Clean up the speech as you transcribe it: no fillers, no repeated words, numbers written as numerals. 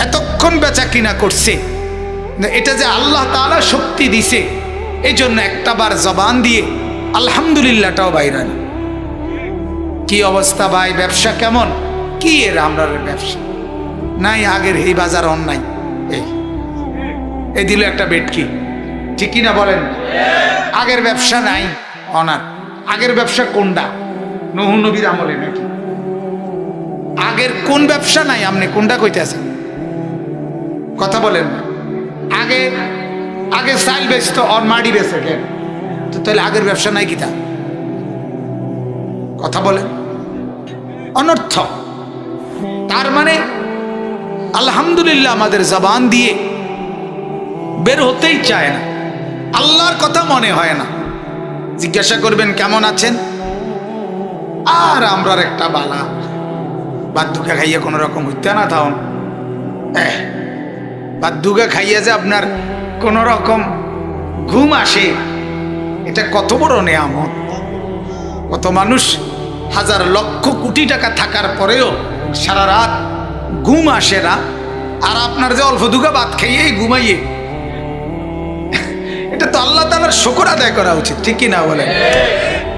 এতক্ষণ বেচা কিনা করছে, এটা যে আল্লাহ তাআলা শক্তি দিছে, এই জন্য একটা বার জবান দিয়ে আলহামদুলিল্লাহটাও বাইরে না। কি অবস্থা ভাই, ব্যবসা কেমন? কি এর আমরা ব্যবসা নাই, আগের এই বাজার অন্যায়, এই দিল একটা বেটকি, ঠিক কিনা বলেন? আগের ব্যবসা নাই, অনার আগের ব্যবসা কোনটা? নূহ নবীর আমলে নাকি? আগের কোন ব্যবসা নাই? আপনি কোনটা কইতেছেন? কথা বলেন না। আগে আগে চাল বেচতো, আর মাড়ি বেচে কেন? তো তাহলে আগের ব্যবসা নাই কিতা? কথা বলেন, অনর্থ। তার মানে আলহামদুলিল্লাহ আমাদের জবান দিয়ে বের হতেই চায় না, আল্লাহর কথা মনে হয় না। জিজ্ঞাসা করবেন কেমন আছেন, আর আমরার একটা বালা, বাদ্যুকা খাইয়া কোনো রকম হইতে না থাউন, বাদ্যুকা খাইয়া যে আপনার কোন রকম ঘুম আসে, এটা কত বড় নেয়ামত। কত মানুষ হাজার লক্ষ কোটি টাকা থাকার পরেও সারা রাত ঘুম আসে না, আর আপনার যে অল্প দুগা ভাত খাইয়েই ঘুমাইয়ে, এটা তো আল্লাহ তাআলার শুকর আদায় করা উচিত, ঠিক কি না বলেন?